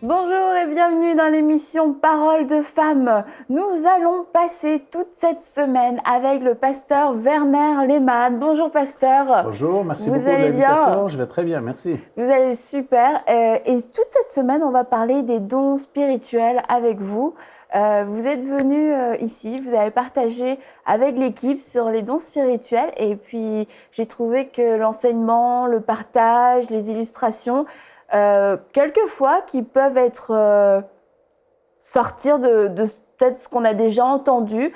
Bonjour et bienvenue dans l'émission Paroles de femmes. Nous allons passer toute cette semaine avec le pasteur Werner Lehmann. Bonjour pasteur. Bonjour, merci beaucoup de allez l'invitation. Bien je vais très bien, merci. Vous allez super. Et toute cette semaine, on va parler des dons spirituels avec vous. Vous êtes venu ici, vous avez partagé avec l'équipe sur les dons spirituels et puis j'ai trouvé que l'enseignement, le partage, les illustrations, quelquefois qui peuvent être sortir de peut-être ce qu'on a déjà entendu,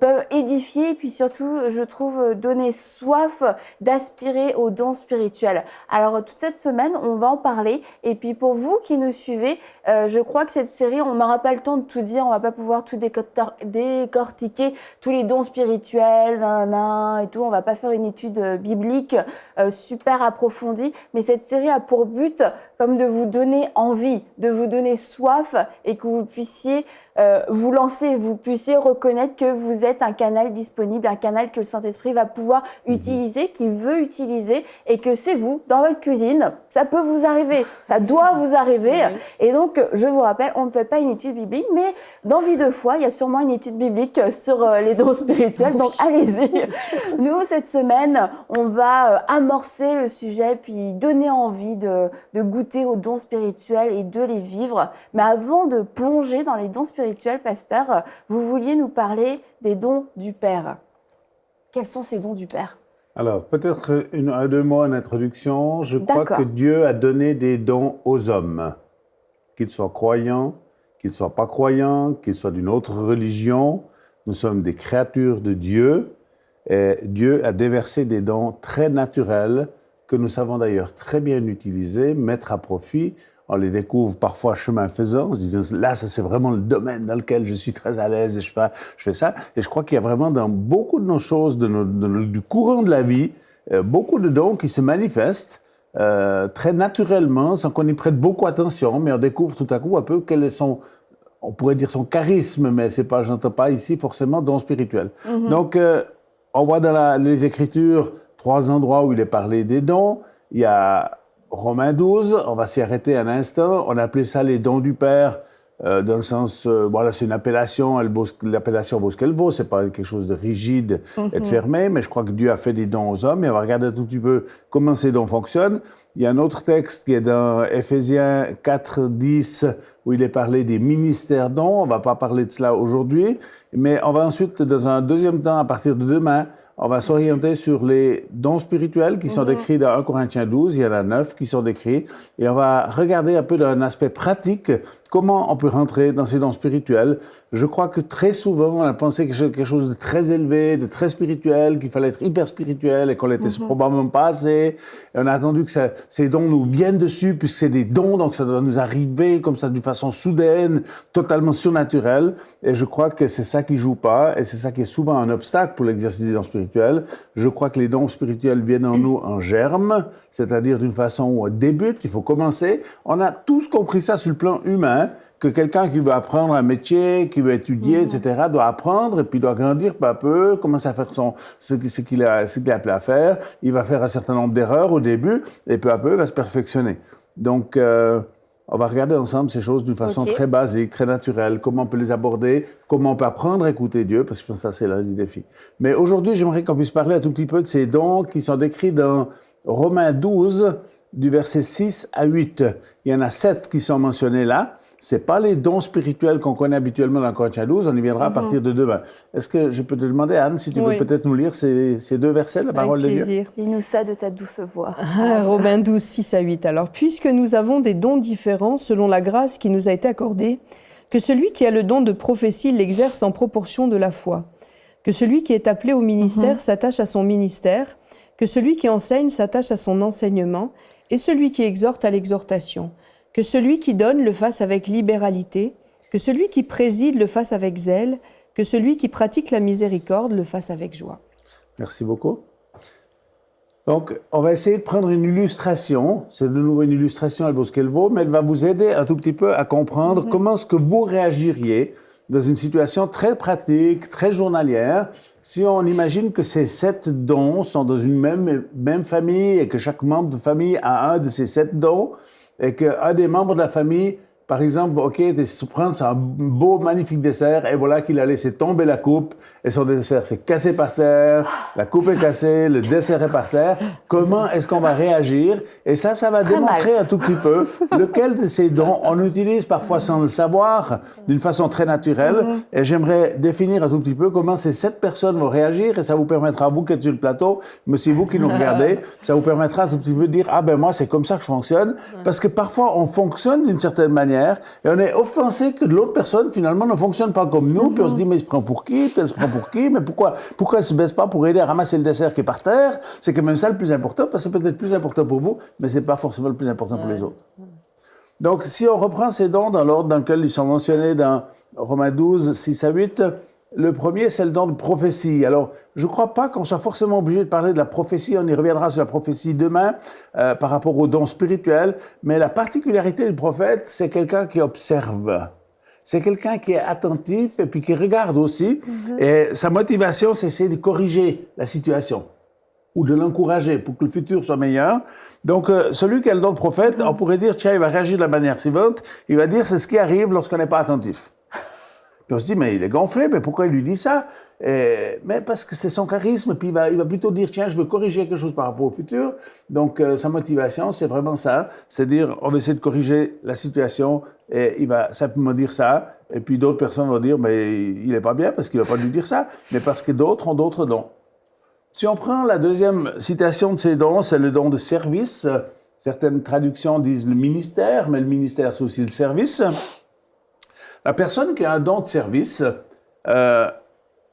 peuvent édifier et puis surtout, je trouve, donner soif d'aspirer aux dons spirituels. Alors, toute cette semaine, on va en parler. Et puis, pour vous qui nous suivez, je crois que cette série, on n'aura pas le temps de tout dire. On va pas pouvoir tout décortiquer, tous les dons spirituels, et tout. On va pas faire une étude biblique super approfondie. Mais cette série a pour but, comme de vous donner envie, de vous donner soif et que vous puissiez vous lancer, vous puissiez reconnaître que vous êtes un canal disponible, un canal que le Saint-Esprit va pouvoir utiliser, qu'il veut utiliser et que c'est vous, dans votre cuisine, ça peut vous arriver, ça doit vous arriver. Et donc, je vous rappelle, on ne fait pas une étude biblique, mais dans Vie de foi, il y a sûrement une étude biblique sur les dons spirituels, donc allez-y. Nous, cette semaine, on va amorcer le sujet, puis donner envie de goûter aux dons spirituels et de les vivre. Mais avant de plonger dans les dons spirituels, pasteur, vous vouliez nous parler des dons du Père. Quels sont ces dons du Père? Alors, peut-être deux mots en introduction. Je crois que Dieu a donné des dons aux hommes, qu'ils soient croyants, qu'ils ne soient pas croyants, qu'ils soient d'une autre religion. Nous sommes des créatures de Dieu et Dieu a déversé des dons très naturels que nous savons d'ailleurs très bien utiliser, mettre à profit. On les découvre parfois chemin faisant, en se disant là, ça c'est vraiment le domaine dans lequel je suis très à l'aise et je fais ça. Et je crois qu'il y a vraiment dans beaucoup de nos choses, du courant de la vie, beaucoup de dons qui se manifestent très naturellement, sans qu'on y prête beaucoup attention, mais on découvre tout à coup un peu quel est on pourrait dire son charisme, mais je n'entends pas ici forcément don spirituel. Donc, on voit dans les Écritures 3 endroits où il est parlé des dons. Il y a Romains 12, on va s'y arrêter un instant. On appelait ça les dons du Père, dans le sens, voilà, c'est une appellation, l'appellation vaut ce qu'elle vaut, c'est pas quelque chose de rigide et de fermé, mais je crois que Dieu a fait des dons aux hommes, et on va regarder un tout petit peu comment ces dons fonctionnent. Il y a un autre texte qui est dans Éphésiens 4, 10, où il est parlé des ministères dons. On va pas parler de cela aujourd'hui, mais on va ensuite, dans un deuxième temps, à partir de demain, on va s'orienter sur les dons spirituels qui sont décrits dans 1 Corinthiens 12, il y en a 9 qui sont décrits, et on va regarder un peu d'un aspect pratique comment on peut rentrer dans ces dons spirituels. Je crois que très souvent, on a pensé quelque chose de très élevé, de très spirituel, qu'il fallait être hyper spirituel et qu'on l'était probablement pas assez. Et on a attendu que ces dons nous viennent dessus, puisque c'est des dons, donc ça doit nous arriver comme ça d'une façon soudaine, totalement surnaturelle. Et je crois que c'est ça qui joue pas, et c'est ça qui est souvent un obstacle pour l'exercice des dons spirituels. Je crois que les dons spirituels viennent en nous en germe, c'est-à-dire d'une façon où on débute, il faut commencer. On a tous compris ça sur le plan humain, que quelqu'un qui veut apprendre un métier, qui veut étudier, etc., doit apprendre et puis doit grandir peu à peu, commencer à faire ce qu'il a appelé à faire. Il va faire un certain nombre d'erreurs au début et peu à peu, il va se perfectionner. Donc, on va regarder ensemble ces choses d'une façon très basique, très naturelle, comment on peut les aborder, comment on peut apprendre à écouter Dieu, parce que je pense que ça, c'est l'un des défis. Mais aujourd'hui, j'aimerais qu'on puisse parler un tout petit peu de ces dons qui sont décrits dans Romains 12, du verset 6 à 8. Il y en a 7 qui sont mentionnés là. C'est pas les dons spirituels qu'on connaît habituellement dans Corinthiens 12, on y viendra à partir de demain. Est-ce que je peux te demander, Anne, si tu veux peut-être nous lire ces 2 versets, la parole de Dieu? Lis-nous ça de ta douce voix. Romains 12, 6 à 8. Alors, puisque nous avons des dons différents selon la grâce qui nous a été accordée, que celui qui a le don de prophétie l'exerce en proportion de la foi, que celui qui est appelé au ministère s'attache à son ministère, que celui qui enseigne s'attache à son enseignement, et celui qui exhorte à l'exhortation, que celui qui donne le fasse avec libéralité, que celui qui préside le fasse avec zèle, que celui qui pratique la miséricorde le fasse avec joie. Merci beaucoup. Donc, on va essayer de prendre une illustration. C'est de nouveau une illustration, elle vaut ce qu'elle vaut, mais elle va vous aider un tout petit peu à comprendre comment est-ce que vous réagiriez dans une situation très pratique, très journalière, si on imagine que ces 7 dons sont dans une même famille et que chaque membre de famille a un de ces 7 dons. et qu'un des membres de la famille, par exemple, OK, c'est un beau, magnifique dessert, et voilà qu'il a laissé tomber la coupe, et son dessert s'est cassé par terre, la coupe est cassée, le dessert est par terre. Comment est-ce qu'on va réagir? Et ça va démontrer un tout petit peu lequel de ces dons on utilise parfois sans le savoir, d'une façon très naturelle. Et j'aimerais définir un tout petit peu comment ces 7 personnes vont réagir, et ça vous permettra, vous qui êtes sur le plateau, mais aussi vous qui nous regardez, ça vous permettra un tout petit peu de dire, ah ben moi c'est comme ça que je fonctionne, parce que parfois on fonctionne d'une certaine manière, et on est offensé que l'autre personne, finalement, ne fonctionne pas comme nous, puis on se dit, mais il se prend pour qui? Puis elle se prend pour qui? Mais pourquoi elle ne se baisse pas pour aider à ramasser le dessert qui est par terre? C'est quand même ça le plus important, parce que c'est peut-être plus important pour vous, mais ce n'est pas forcément le plus important pour les autres. Donc, si on reprend ces dons dans l'ordre dans lequel ils sont mentionnés dans Romains 12, 6 à 8, le premier, c'est le don de prophétie. Alors, je ne crois pas qu'on soit forcément obligé de parler de la prophétie. On y reviendra sur la prophétie demain par rapport au don spirituel. Mais la particularité du prophète, c'est quelqu'un qui observe. C'est quelqu'un qui est attentif et puis qui regarde aussi. Et sa motivation, c'est essayer de corriger la situation ou de l'encourager pour que le futur soit meilleur. Donc, celui qui a le don de prophète, on pourrait dire, tiens, il va réagir de la manière suivante. Il va dire, c'est ce qui arrive lorsqu'on n'est pas attentif. Puis on se dit, mais il est gonflé, mais pourquoi il lui dit ça? Mais parce que c'est son charisme, puis il va plutôt dire, tiens, je veux corriger quelque chose par rapport au futur. Donc, sa motivation, c'est vraiment ça. C'est dire, on va essayer de corriger la situation, et il va simplement dire ça. Et puis d'autres personnes vont dire, mais il n'est pas bien parce qu'il n'a pas dû dire ça, mais parce que d'autres ont d'autres dons. Si on prend la deuxième citation de ces dons, c'est le don de service. Certaines traductions disent le ministère, mais le ministère, c'est aussi le service. La personne qui a un don de service,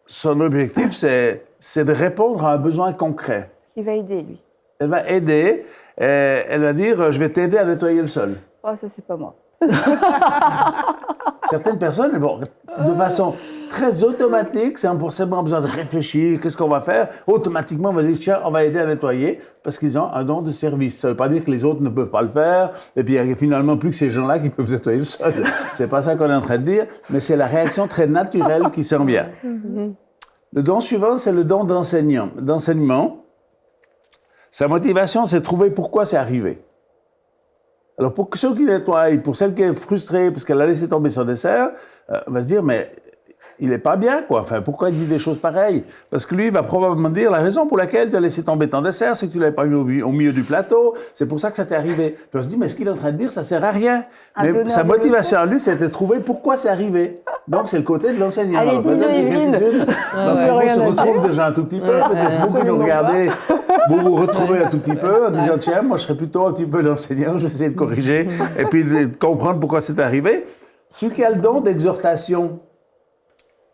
son objectif, c'est de répondre à un besoin concret. Qui va aider, lui. Elle va aider, elle va dire, je vais t'aider à nettoyer le sol. Oh, ça, c'est pas moi. Certaines personnes, elles vont, de façon très automatique, sans forcément besoin de réfléchir, qu'est-ce qu'on va faire, automatiquement, on va dire, tiens, on va aider à nettoyer, parce qu'ils ont un don de service. Ça ne veut pas dire que les autres ne peuvent pas le faire, et puis il n'y a finalement plus que ces gens-là qui peuvent nettoyer le sol. C'est pas ça qu'on est en train de dire, mais c'est la réaction très naturelle qui s'en vient. Le don suivant, c'est le don d'enseignement. Sa motivation, c'est de trouver pourquoi c'est arrivé. Alors, pour ceux qui nettoient, pour celle qui est frustrée parce qu'elle a laissé tomber son dessert, on va se dire, mais il n'est pas bien, quoi. Enfin, pourquoi il dit des choses pareilles? Parce que lui, il va probablement dire, la raison pour laquelle tu as laissé tomber ton dessert, c'est que tu ne l'avais pas mis au milieu du plateau, c'est pour ça que ça t'est arrivé. Puis on se dit, mais ce qu'il est en train de dire, ça ne sert à rien. Mais sa motivation à lui, c'était de trouver pourquoi c'est arrivé. Donc, c'est le côté de l'enseignant. Allez, dis-le, Evelyne. D'entre vous se retrouvent déjà un tout petit peu, peut-être vous qui nous regardez, vous vous retrouvez un tout petit peu en disant, tiens, moi, je serais plutôt un petit peu l'enseignant, je vais essayer de corriger et puis de comprendre pourquoi c'est arrivé. Celui qui a le don d'exhortation,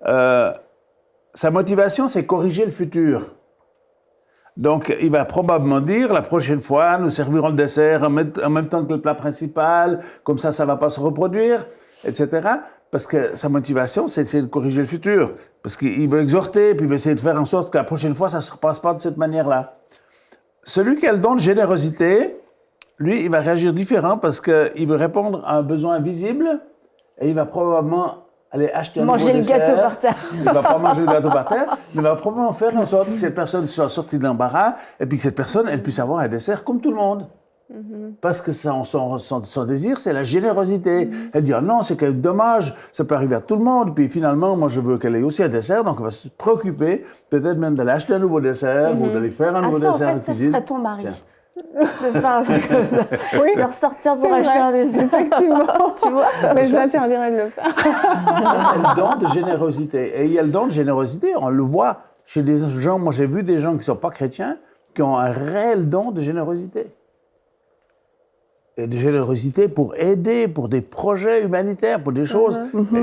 sa motivation, c'est corriger le futur. Donc, il va probablement dire, la prochaine fois, nous servirons le dessert en même temps que le plat principal, comme ça ne va pas se reproduire, etc. Parce que sa motivation, c'est de corriger le futur. Parce qu'il veut exhorter, puis il veut essayer de faire en sorte que la prochaine fois, ça ne se repasse pas de cette manière-là. Celui qui a le don de générosité, lui, il va réagir différent parce qu'il veut répondre à un besoin visible et il va probablement aller acheter un nouveau dessert. Manger le gâteau par terre. Il ne va pas manger le gâteau par terre, mais il va probablement faire en sorte que cette personne soit sortie de l'embarras et puis que cette personne, elle puisse avoir un dessert comme tout le monde. Parce que son désir, c'est la générosité. Elle dit, ah non, c'est quand même dommage, ça peut arriver à tout le monde. Puis finalement, moi, je veux qu'elle ait aussi un dessert, donc elle va se préoccuper, peut-être même d'aller acheter un nouveau dessert ou d'aller faire un nouveau dessert en en fait, cuisine. ça serait ton mari. De faire un truc comme ça. Oui, de ressortir pour acheter un dessert. Effectivement. Tu vois? Mais je l'interdirais de le faire. C'est le don de générosité. Et il y a le don de générosité, on le voit chez des gens, moi j'ai vu des gens qui ne sont pas chrétiens, qui ont un réel don de générosité. Et de générosité pour aider, pour des projets humanitaires, pour des choses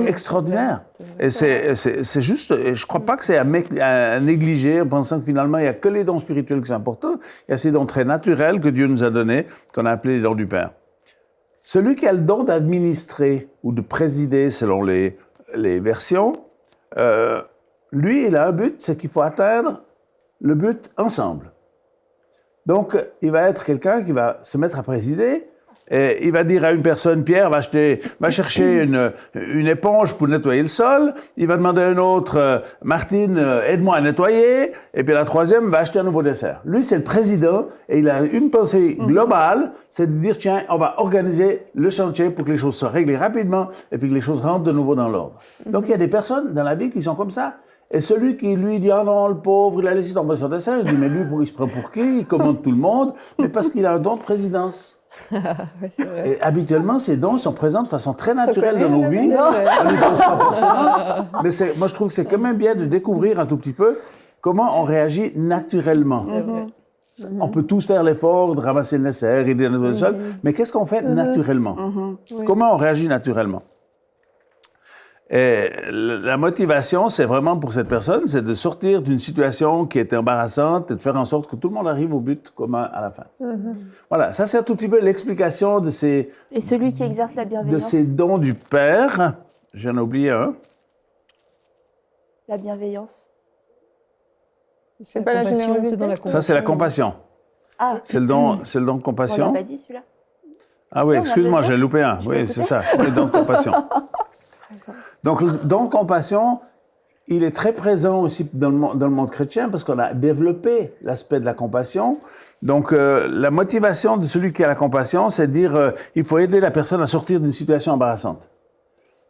extraordinaires. Et c'est juste, je ne crois pas que c'est à négliger en pensant que finalement, il n'y a que les dons spirituels qui sont importants. Il y a ces dons très naturels que Dieu nous a donnés, qu'on a appelés les dons du Père. Celui qui a le don d'administrer ou de présider, selon les versions, lui, il a un but, c'est qu'il faut atteindre le but ensemble. Donc, il va être quelqu'un qui va se mettre à présider. Et il va dire à une personne, Pierre, va chercher une éponge pour nettoyer le sol. Il va demander à une autre, Martine, aide-moi à nettoyer. Et puis la troisième va acheter un nouveau dessert. Lui, c'est le président et il a une pensée globale, c'est de dire, tiens, on va organiser le chantier pour que les choses soient réglées rapidement et puis que les choses rentrent de nouveau dans l'ordre. Donc il y a des personnes dans la vie qui sont comme ça. Et celui qui lui dit « Ah non, le pauvre, il a laissé tomber son dessert », je dis « Mais lui, il se prend pour qui? Il commande tout le monde. » Mais parce qu'il a un don de présidence. Ouais, c'est vrai. Et habituellement, ces dons sont présents de façon très naturelle dans nos vies. On n'y pense pas forcément. Mais moi, je trouve que c'est quand même bien de découvrir un tout petit peu comment on réagit naturellement. C'est vrai. On peut tous faire l'effort de ramasser le nécessaire, aider à nettoyer le sol, mais qu'est-ce qu'on fait naturellement? Comment on réagit naturellement? Et la motivation, c'est vraiment pour cette personne, c'est de sortir d'une situation qui était embarrassante et de faire en sorte que tout le monde arrive au but commun à la fin. Voilà, ça c'est un tout petit peu l'explication de ces... Et celui qui exerce la bienveillance. De ces dons du Père. J'en ai oublié un. La bienveillance. C'est pas la générosité. C'est dans la compassion. Ça c'est la compassion. Ah, C'est le don de on compassion. l'a pas dit celui-là. Ah oui, Ça, on excuse-moi, l'a j'ai loupé un. Tu Oui, l'as c'est écouté ça, le don de compassion. Donc, le don de compassion, il est très présent aussi dans le monde chrétien parce qu'on a développé l'aspect de la compassion. Donc, la motivation de celui qui a la compassion, c'est de dire il faut aider la personne à sortir d'une situation embarrassante.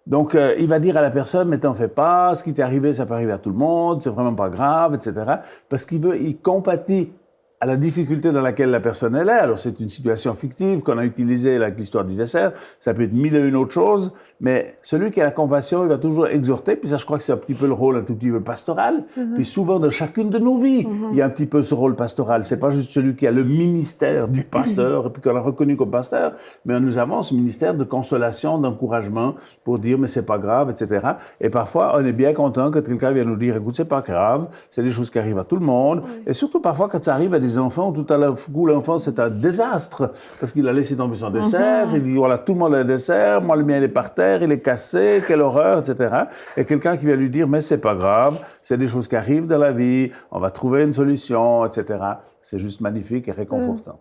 Donc, il va dire à la personne, mais t'en fais pas, ce qui t'est arrivé, ça peut arriver à tout le monde, c'est vraiment pas grave, etc. Parce il compatit à la difficulté dans laquelle la personne elle est. Alors, c'est une situation fictive qu'on a utilisée avec l'histoire du dessert. Ça peut être mille et une autres choses. Mais celui qui a la compassion, il va toujours exhorter. Puis ça, je crois que c'est un petit peu le rôle un tout petit peu pastoral. Puis souvent, dans chacune de nos vies, il y a un petit peu ce rôle pastoral. C'est pas juste celui qui a le ministère du pasteur et puis qu'on a reconnu comme pasteur. Mais nous avons ce ministère de consolation, d'encouragement pour dire, mais c'est pas grave, etc. Et parfois, on est bien content quand quelqu'un vient nous dire, écoute, c'est pas grave. C'est des choses qui arrivent à tout le monde. Et surtout, parfois, quand ça arrive à des enfants, tout à coup, l'enfant, c'est un désastre parce qu'il a laissé tomber son dessert. Il dit, voilà, tout le monde a le dessert, moi, le mien, il est par terre, il est cassé, quelle horreur, etc. Et quelqu'un qui vient lui dire, mais c'est pas grave, c'est des choses qui arrivent dans la vie, on va trouver une solution, etc. C'est juste magnifique et réconfortant.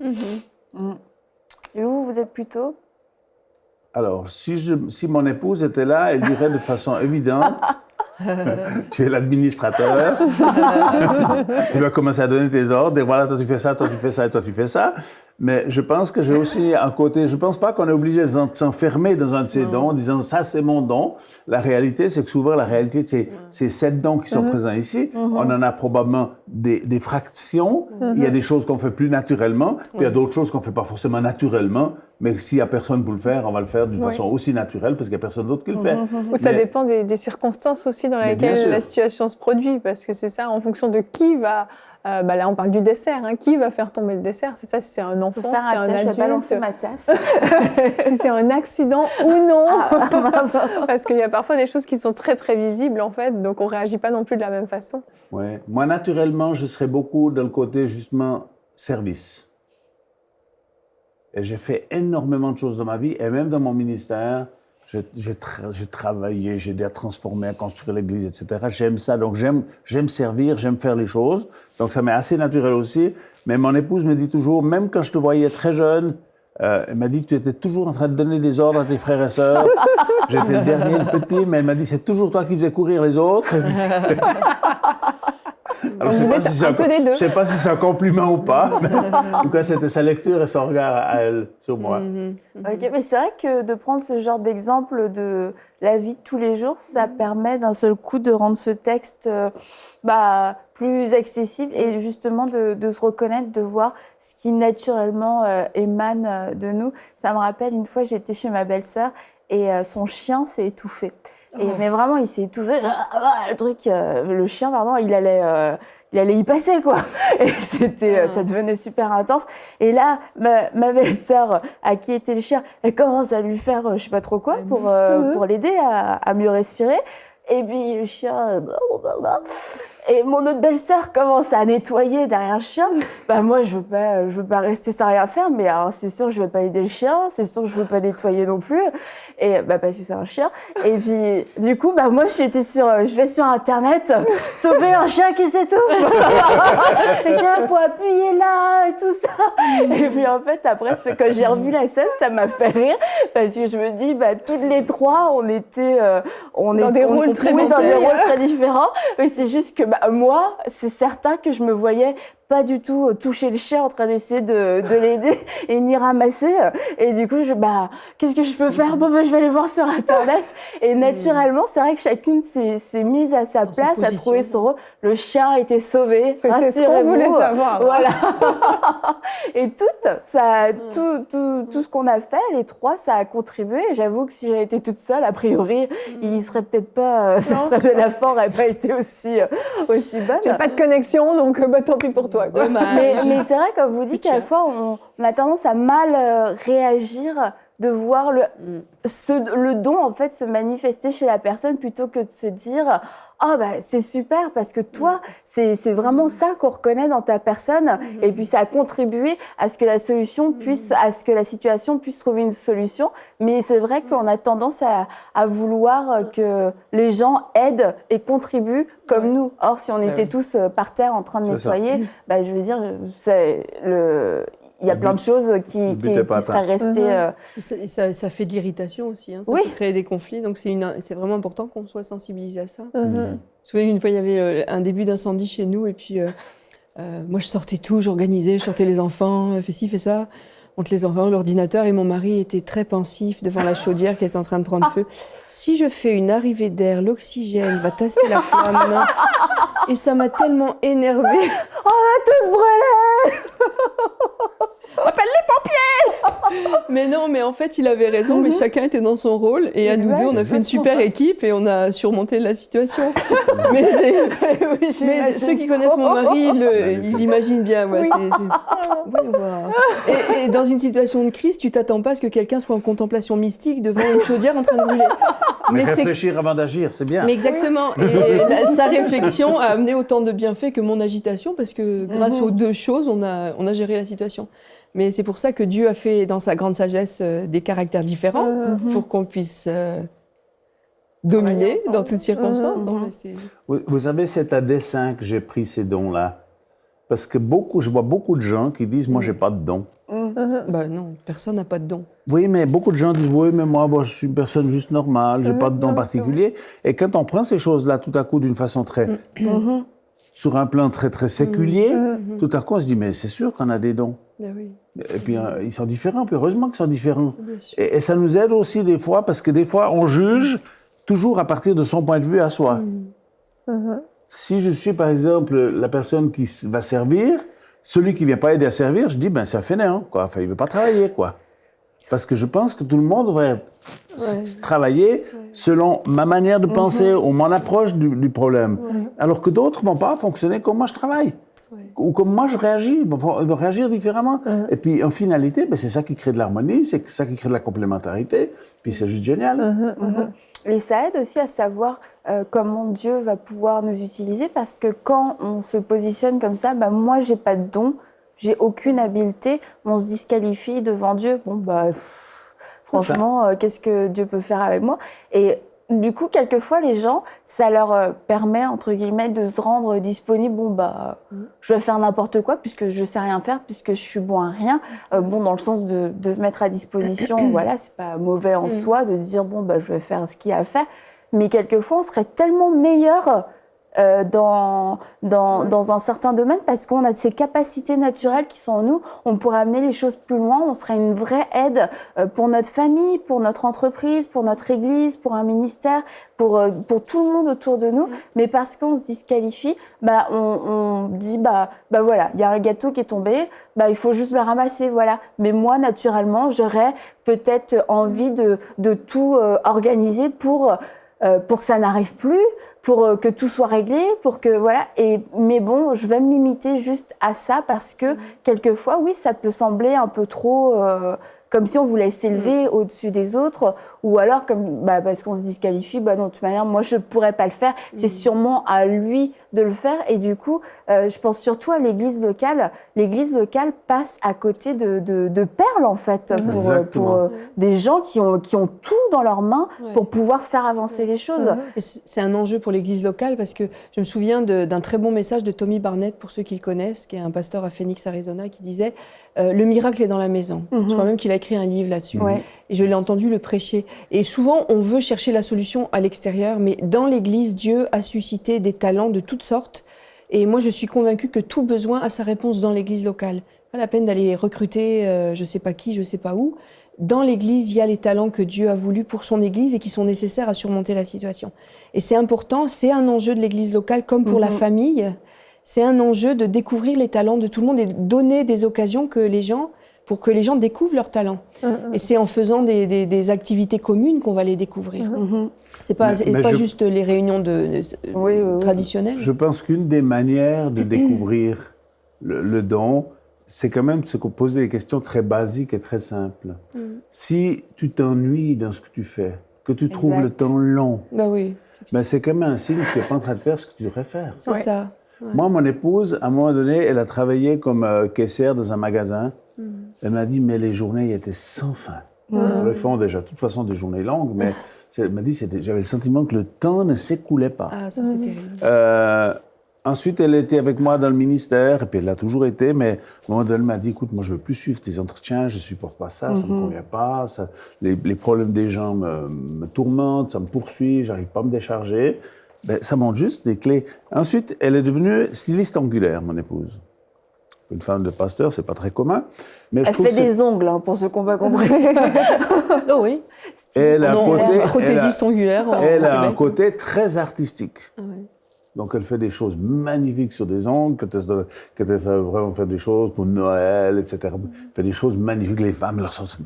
Et vous êtes plutôt? Alors, si mon épouse était là, elle dirait de façon évidente, tu es l'administrateur, tu vas commencer à donner tes ordres, et voilà, toi tu fais ça, toi tu fais ça, et toi tu fais ça. Mais je pense que j'ai aussi un côté, je pense pas qu'on est obligé de s'enfermer dans un de ces dons en disant ça c'est mon don. La réalité, c'est que souvent la réalité, c'est 7 dons qui sont présents ici. On en a probablement des fractions. Il y a des choses qu'on fait plus naturellement, puis il y a d'autres choses qu'on fait pas forcément naturellement. Mais s'il y a personne pour le faire, on va le faire d'une façon aussi naturelle parce qu'il y a personne d'autre qui le fait. Ou ça dépend des circonstances aussi dans lesquelles la situation se produit, parce que c'est ça, en fonction de qui va... là, on parle du dessert. Qui va faire tomber le dessert? C'est ça, si c'est un enfant, si c'est un adulte. Je vais balancer ma tasse. Si c'est un accident ou non. Parce qu'il y a parfois des choses qui sont très prévisibles, en fait, donc on ne réagit pas non plus de la même façon. Ouais. Moi, naturellement, je serais beaucoup dans le côté, justement, service. Et j'ai fait énormément de choses dans ma vie, et même dans mon ministère, j'ai travaillé, j'ai aidé à transformer, à construire l'église, etc. J'aime ça, donc j'aime servir, j'aime faire les choses. Donc ça m'est assez naturel aussi. Mais mon épouse me dit toujours, même quand je te voyais très jeune, elle m'a dit que tu étais toujours en train de donner des ordres à tes frères et sœurs. J'étais le dernier, le petit, mais elle m'a dit, c'est toujours toi qui faisais courir les autres. Alors, je ne sais pas si c'est un compliment ou pas, mais en tout cas, c'était sa lecture et son regard à elle sur moi. Ok, mais c'est vrai que de prendre ce genre d'exemple de la vie de tous les jours, ça permet d'un seul coup de rendre ce texte plus accessible et justement de se reconnaître, de voir ce qui naturellement émane de nous. Ça me rappelle, une fois, j'étais chez ma belle-sœur et son chien s'est étouffé. Mais vraiment, il s'est étouffé. Le chien, il allait y passer, quoi. Et ça devenait super intense. Et là, ma belle-sœur, à qui était le chien, elle commence à lui faire, je sais pas trop quoi, pour l'aider à mieux respirer. Et puis le chien, Et mon autre belle-sœur commence à nettoyer derrière le chien. Bah moi, je veux pas rester sans rien faire. Mais alors, c'est sûr, je vais pas aider le chien. C'est sûr, je veux pas nettoyer non plus. Et bah parce que c'est un chien. Et puis, du coup, bah moi, je vais sur Internet, sauver un chien qui s'étouffe. Et il faut appuyer là et tout ça. Et puis en fait, après, quand j'ai revu la scène, ça m'a fait rire parce que je me dis, bah toutes les trois, on était dans des rôles très différents. Mais c'est juste que moi, c'est certain que je me voyais pas du tout toucher le chien en train d'essayer de l'aider et ni ramasser. Et du coup, qu'est-ce que je peux faire? Je vais aller voir sur Internet. Et naturellement, c'est vrai que chacune s'est mise à sa place, a trouvé son rôle. Le chien a été sauvé. C'était ce qu'on voulait savoir. Voilà. Et tout ce qu'on a fait, les trois, ça a contribué. J'avoue que si j'avais été toute seule, a priori, il serait peut-être pas, la fin n'aurait pas été aussi bonne. J'ai pas de connexion, donc tant pis pour toi. Mais c'est vrai, comme vous dites, qu'à la fois, on a tendance à mal réagir, de voir le don en fait se manifester chez la personne plutôt que de se dire c'est super parce que toi c'est vraiment ça qu'on reconnaît dans ta personne et puis ça a contribué à ce que la situation puisse trouver une solution. Mais c'est vrai qu'on a tendance à vouloir que les gens aident et contribuent comme nous. Or si on était tous par terre en train de nettoyer, je veux dire il y a plein de choses qui seraient restées... Ça fait de l'irritation aussi, ça peut créer des conflits, donc c'est vraiment important qu'on soit sensibilisé à ça. Je me souviens une fois, il y avait un début d'incendie chez nous, et puis moi je sortais tout, j'organisais, je sortais les enfants, fais ci, fais ça, monte les enfants, l'ordinateur, et mon mari était très pensif devant la chaudière qui était en train de prendre feu. Si je fais une arrivée d'air, l'oxygène va tasser la flamme. Et ça m'a tellement énervée. On va tous brûler. Appelle les pompiers. Mais non, mais en fait, il avait raison, mais chacun était dans son rôle. Et à nous deux, on a fait une super équipe et on a surmonté la situation. mais ceux qui connaissent mon mari, ils imaginent bien. Ouais, voyons voir. Et dans une situation de crise, tu t'attends pas à ce que quelqu'un soit en contemplation mystique devant une chaudière en train de brûler. Mais réfléchir avant d'agir, c'est bien. Mais exactement. Et sa réflexion a amené autant de bienfaits que mon agitation, parce que grâce aux deux choses, on a géré la situation. Mais c'est pour ça que Dieu a fait, dans sa grande sagesse, des caractères différents pour qu'on puisse dominer dans toutes circonstances. Vous savez, c'est à dessein que j'ai pris ces dons-là. Parce que je vois beaucoup de gens qui disent « moi, j'ai pas de don ». Non, personne n'a pas de don. Oui, mais beaucoup de gens disent « oui, mais moi, je suis une personne juste normale, j'ai pas de don particulier ». Et quand on prend ces choses-là tout à coup d'une façon très... sur un plan très, très séculier, tout à coup, on se dit « mais c'est sûr qu'on a des dons ». Oui. Et puis, ils sont différents, puis heureusement qu'ils sont différents. Et ça nous aide aussi des fois, parce que des fois, on juge toujours à partir de son point de vue à soi. Si je suis, par exemple, la personne qui va servir, celui qui ne vient pas aider à servir, je dis, c'est un fainéant, quoi. Enfin, il ne veut pas travailler, quoi. Parce que je pense que tout le monde devrait travailler selon ma manière de penser ou mon approche du problème. Alors que d'autres ne vont pas fonctionner comme moi je travaille. Ou comme moi je réagis, ils vont réagir différemment. Et puis en finalité, c'est ça qui crée de l'harmonie, c'est ça qui crée de la complémentarité, puis c'est juste génial. Et ça aide aussi à savoir comment Dieu va pouvoir nous utiliser, parce que quand on se positionne comme ça, moi j'ai pas de don, j'ai aucune habileté, on se disqualifie devant Dieu, franchement, qu'est-ce que Dieu peut faire avec moi? Et du coup, quelquefois, les gens, ça leur permet, entre guillemets, de se rendre disponible. Je vais faire n'importe quoi puisque je sais rien faire, puisque je suis bon à rien. Dans le sens de se mettre à disposition, voilà, c'est pas mauvais en soi de dire, je vais faire ce qu'il y a à faire. Mais quelquefois, on serait tellement meilleur dans un certain domaine, parce qu'on a ces capacités naturelles qui sont en nous. On pourrait amener les choses plus loin, on serait une vraie aide pour notre famille, pour notre entreprise, pour notre église, pour un ministère, pour tout le monde autour de nous. Mais parce qu'on se disqualifie, on dit voilà, il y a un gâteau qui est tombé, il faut juste le ramasser, voilà. Mais moi, naturellement, j'aurais peut-être envie de tout organiser pour que ça n'arrive plus, pour que tout soit réglé, pour que voilà. Mais bon, je vais me limiter juste à ça parce que quelquefois, oui, ça peut sembler un peu trop comme si on voulait s'élever au-dessus des autres, ou alors parce qu'on se disqualifie. Non, de toute manière, moi, je pourrais pas le faire. C'est sûrement à lui de le faire. Et du coup, je pense surtout à l'église locale. L'église locale passe à côté de perles, en fait, pour des gens qui ont tout dans leurs mains pour pouvoir faire avancer les choses. Et c'est un enjeu pour l'église locale parce que je me souviens d'un très bon message de Tommy Barnett, pour ceux qui le connaissent, qui est un pasteur à Phoenix, Arizona, qui disait le miracle est dans la maison. Je crois même qu'il a écrit un livre là-dessus. Et je l'ai entendu le prêcher. Et souvent, on veut chercher la solution à l'extérieur, mais dans l'église, Dieu a suscité des talents de toutes sortes. Et moi, je suis convaincue que tout besoin a sa réponse dans l'église locale. Pas la peine d'aller recruter je sais pas qui, je sais pas où. Dans l'église, il y a les talents que Dieu a voulu pour son église et qui sont nécessaires à surmonter la situation. Et c'est important, c'est un enjeu de l'église locale comme pour la famille. C'est un enjeu de découvrir les talents de tout le monde et de donner des occasions pour que les gens découvrent leurs talents. Et c'est en faisant des activités communes qu'on va les découvrir. C'est pas juste les réunions traditionnelles. Je pense qu'une des manières de découvrir le don, c'est quand même de se poser des questions très basiques et très simples. Si tu t'ennuies dans ce que tu fais, que tu trouves le temps long, c'est quand même un signe que tu n'es pas en train de faire ce que tu devrais faire. C'est ça. Moi, mon épouse, à un moment donné, elle a travaillé comme caissière dans un magasin. Elle m'a dit, mais les journées étaient sans fin. Elles font déjà, de toute façon, des journées longues, mais elle m'a dit, j'avais le sentiment que le temps ne s'écoulait pas. Ah, ça, c'est terrible. Ensuite, elle était avec moi dans le ministère, et puis elle l'a toujours été, mais à un moment donné, elle m'a dit, écoute, moi, je ne veux plus suivre tes entretiens, je ne supporte pas ça, ça ne me convient pas, les problèmes des gens me tourmentent, ça me poursuit, je n'arrive pas à me décharger. Ça montre juste des clés. Ensuite, elle est devenue styliste angulaire, mon épouse. Une femme de pasteur, c'est pas très commun. Mais elle fait des ongles, pour ceux qui n'ont pas compris. Oh oui. Elle a prothésiste ongulaire. Elle a un côté très artistique. Donc, elle fait des choses magnifiques sur des ongles, quand elle fait vraiment faire des choses pour Noël, etc. Elle fait des choses magnifiques. Les femmes leur sortent,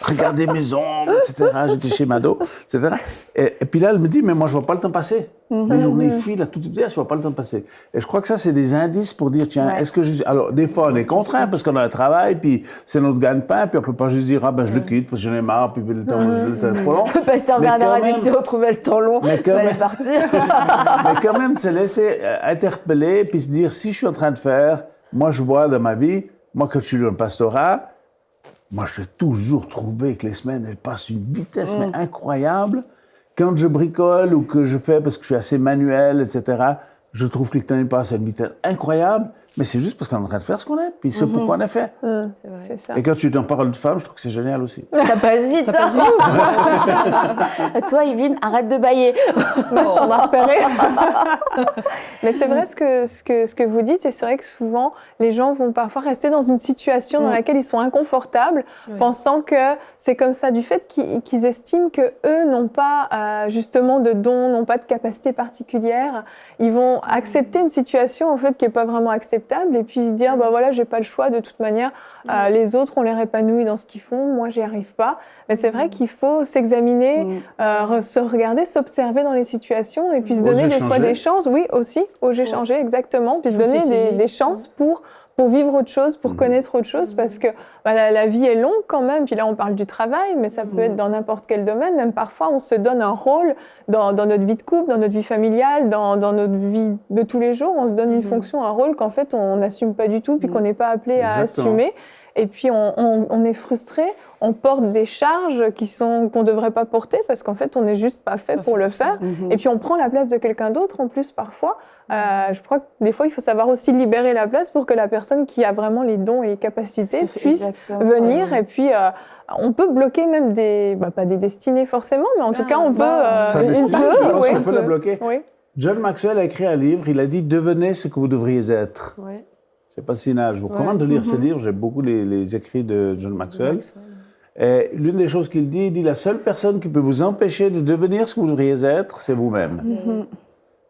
regardez mes ongles, etc. J'étais chez Mado, etc. Et puis là, elle me dit, mais moi, je ne vois pas le temps passer. Les journées filent à toute vitesse, je ne vois pas le temps passer. Et je crois que ça, c'est des indices pour dire, tiens, est-ce que je... Alors, des fois, on est contraint parce qu'on a un travail, puis c'est notre gagne-pain, puis on ne peut pas juste dire, je le quitte parce que j'en ai marre, puis le temps est trop long. Le pasteur Bernard a dit que si on trouvait le temps long, il fallait partir. Mais quand même, se laisser interpeller, puis se dire, si je suis en train de faire, moi, je vois dans ma vie, moi, quand je suis dans le pastorat, moi, j'ai toujours trouvé que les semaines, elles passent une vitesse mais incroyable. Quand je bricole ou que je fais, parce que je suis assez manuel, etc., je trouve que le temps passe à une vitesse incroyable, mais c'est juste parce qu'on est en train de faire ce qu'on est, puis c'est pourquoi on a fait. C'est ça. Et quand tu es en parole de femme, je trouve que c'est génial aussi. Ça passe vite. Ça passe vite. Toi, Yveline, arrête de bâiller. Ça m'a repéré. Mais c'est vrai ce que vous dites, et c'est vrai que souvent, les gens vont parfois rester dans une situation dans laquelle ils sont inconfortables, pensant que c'est comme ça, du fait qu'ils estiment qu'eux n'ont pas justement de dons, n'ont pas de capacité particulière. Ils vont accepter une situation en fait qui n'est pas vraiment acceptable, et puis dire voilà, j'ai pas le choix, de toute manière les autres ont l'air épanouis dans ce qu'ils font, moi j'y arrive pas. Mais c'est vrai qu'il faut s'examiner, se regarder, s'observer dans les situations, et puis se donner des fois des chances, oser changer, exactement, puis se donner des chances pour vivre autre chose, pour connaître autre chose, parce que la vie est longue quand même, puis là on parle du travail, mais ça peut être dans n'importe quel domaine, même parfois on se donne un rôle dans notre vie de couple, dans notre vie familiale, dans notre vie de tous les jours, on se donne une fonction, un rôle qu'en fait on n'assume pas du tout, puis qu'on n'est pas appelé à assumer. Et puis on est frustré, on porte des charges qu'on ne devrait pas porter parce qu'en fait on n'est juste pas fait pour le faire. Et puis on prend la place de quelqu'un d'autre en plus parfois. Je crois que des fois il faut savoir aussi libérer la place pour que la personne qui a vraiment les dons et les capacités puisse venir. Et puis on peut bloquer même pas des destinées forcément, mais en tout cas on peut... on peut la bloquer. Oui. John Maxwell a écrit un livre, il a dit « Devenez ce que vous devriez être ». C'est fascinant. Je vous recommande de lire ce livre. J'aime beaucoup les écrits de John Maxwell. Et l'une des choses qu'il dit, la seule personne qui peut vous empêcher de devenir ce que vous devriez être, c'est vous-même.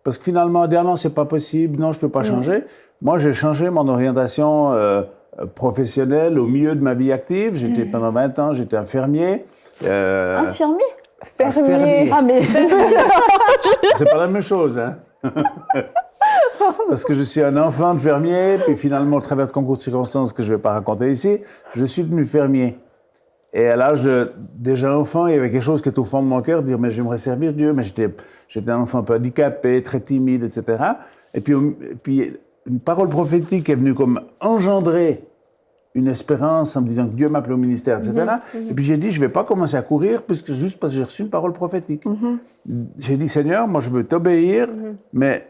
Parce que finalement, dire non, c'est pas possible, non, je peux pas changer. Moi, j'ai changé mon orientation professionnelle au milieu de ma vie active. Pendant 20 ans, j'étais infirmier. Infirmier? Fermier. Ah, mais C'est pas la même chose, hein. Parce que je suis un enfant de fermier, puis finalement, au travers de concours de circonstances que je ne vais pas raconter ici, je suis devenu fermier. Et à l'âge déjà enfant, il y avait quelque chose qui était au fond de mon cœur, dire mais j'aimerais servir Dieu, mais j'étais un enfant un peu handicapé, très timide, etc. Et puis une parole prophétique est venue comme engendrer une espérance en me disant que Dieu m'appelait au ministère, etc. Et puis j'ai dit, je ne vais pas commencer à courir juste parce que j'ai reçu une parole prophétique. J'ai dit, Seigneur, moi je veux t'obéir, mais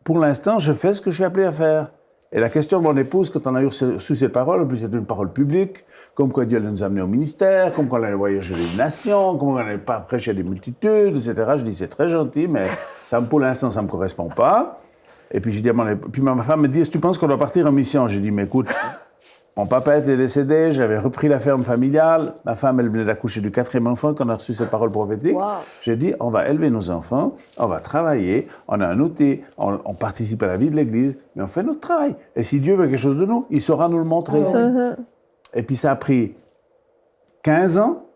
pour l'instant, je fais ce que je suis appelé à faire. Et la question de mon épouse, quand on a reçu ces paroles, en plus c'était une parole publique, comme quoi Dieu allait nous amener au ministère, comme qu'on allait voyager les nations, comme qu'on n'allait pas prêcher à des multitudes, etc. Je dis, c'est très gentil, mais pour l'instant, ça ne me correspond pas. Et puis j'ai dit à mon épouse, puis ma femme me dit, est-ce que tu penses qu'on doit partir en mission? J'ai dit, mais écoute, mon papa était décédé, j'avais repris la ferme familiale. Ma femme, elle venait d'accoucher du 4e enfant quand on a reçu cette parole prophétique. Wow. J'ai dit, on va élever nos enfants, on va travailler, on a un outil, on participe à la vie de l'Église, mais on fait notre travail. Et si Dieu veut quelque chose de nous, il saura nous le montrer. Et puis ça a pris 15 ans,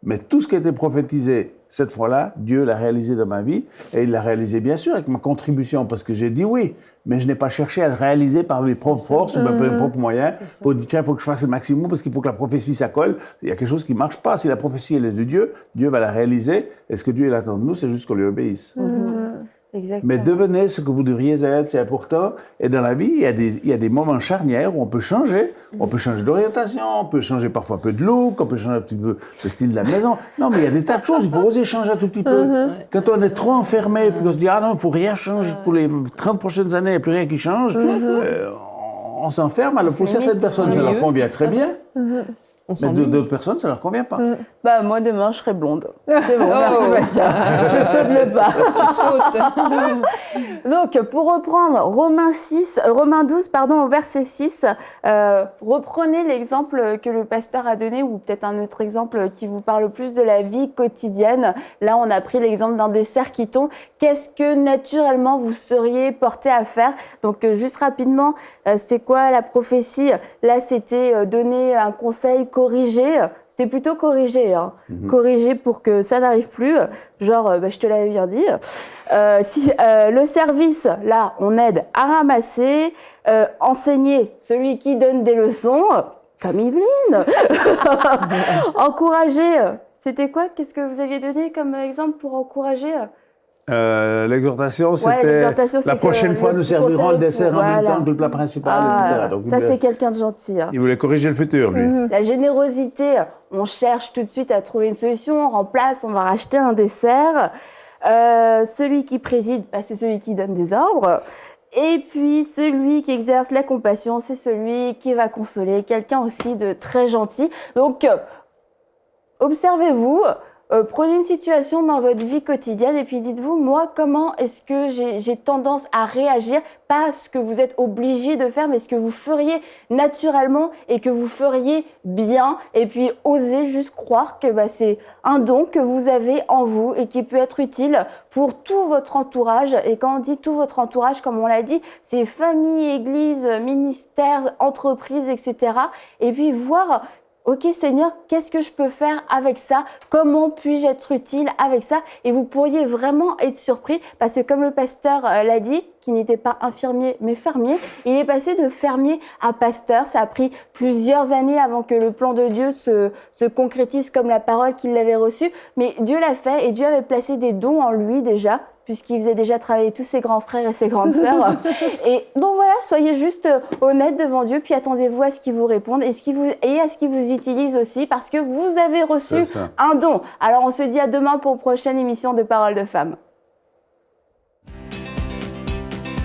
mais tout ce qui a été prophétisé cette fois-là, Dieu l'a réalisé dans ma vie, et il l'a réalisé bien sûr avec ma contribution, parce que j'ai dit oui, mais je n'ai pas cherché à le réaliser par mes propres forces ou mes propres moyens, pour dire tiens, il faut que je fasse le maximum, parce qu'il faut que la prophétie, ça colle. Il y a quelque chose qui ne marche pas. Si la prophétie, elle est de Dieu, Dieu va la réaliser, et ce que Dieu attend de nous, c'est juste qu'on lui obéisse. Exactement. Mais devenez ce que vous devriez être, c'est important. Et dans la vie, il y a des moments charnières où on peut changer. On peut changer d'orientation, on peut changer parfois un peu de look, on peut changer un petit peu le style de la maison. Non, mais il y a des tas de choses, il faut oser changer un tout petit peu. Quand on est trop enfermé, puis qu'on se dit « Ah non, il ne faut rien changer pour les 30 prochaines années, il n'y a plus rien qui change on s'enferme. Alors pour certaines personnes, ça leur convient très bien. Mais d'autres personnes, ça ne leur convient pas. Bah, moi, demain, je serai blonde. C'est bon, merci, Bastien. Je saute le pas. Tu sautes. Donc, pour reprendre Romains 12, au verset 6, reprenez l'exemple que le pasteur a donné, ou peut-être un autre exemple qui vous parle plus de la vie quotidienne. Là, on a pris l'exemple d'un dessert qui tombe. Qu'est-ce que, naturellement, vous seriez porté à faire? Donc, juste rapidement, c'est quoi la prophétie? Là, c'était donner un conseil, corriger, c'était plutôt corriger, corriger pour que ça n'arrive plus, genre, je te l'avais bien dit. Le service, là, on aide à ramasser, enseigner, celui qui donne des leçons, comme Yveline. Encourager, c'était quoi? Qu'est-ce que vous aviez donné comme exemple pour encourager? L'exhortation, c'était la prochaine fois, nous servirons le dessert en même temps que le plat principal, etc. Donc, ça, c'est quelqu'un de gentil. Il voulait corriger le futur, lui. La générosité, on cherche tout de suite à trouver une solution, on remplace, on va racheter un dessert. Celui qui préside, c'est celui qui donne des ordres. Et puis, celui qui exerce la compassion, c'est celui qui va consoler, quelqu'un aussi de très gentil. Donc, observez-vous. Prenez une situation dans votre vie quotidienne et puis dites-vous, moi, comment est-ce que j'ai tendance à réagir, pas ce que vous êtes obligé de faire, mais ce que vous feriez naturellement et que vous feriez bien. Et puis, osez juste croire que c'est un don que vous avez en vous et qui peut être utile pour tout votre entourage. Et quand on dit tout votre entourage, comme on l'a dit, c'est famille, église, ministère, entreprise, etc. Et puis, voir... Ok Seigneur, qu'est-ce que je peux faire avec ça? Comment puis-je être utile avec ça? Et vous pourriez vraiment être surpris parce que comme le pasteur l'a dit, qui n'était pas infirmier mais fermier, il est passé de fermier à pasteur. Ça a pris plusieurs années avant que le plan de Dieu se concrétise comme la parole qu'il avait reçue. Mais Dieu l'a fait et Dieu avait placé des dons en lui déjà, puisqu'il faisait déjà travailler tous ses grands frères et ses grandes sœurs. Et donc voilà, soyez juste honnêtes devant Dieu, puis attendez-vous à ce qu'il vous réponde et à ce qu'il vous utilise aussi, parce que vous avez reçu un don. Alors on se dit à demain pour une prochaine émission de Paroles de Femmes.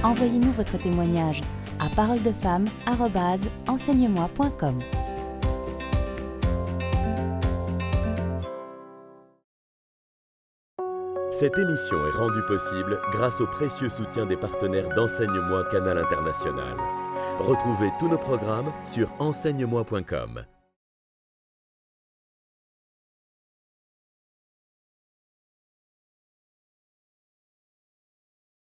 Envoyez-nous votre témoignage à paroledefemmes@enseigne-moi.com. Cette émission est rendue possible grâce au précieux soutien des partenaires d'Enseigne-moi Canal International. Retrouvez tous nos programmes sur enseigne-moi.com.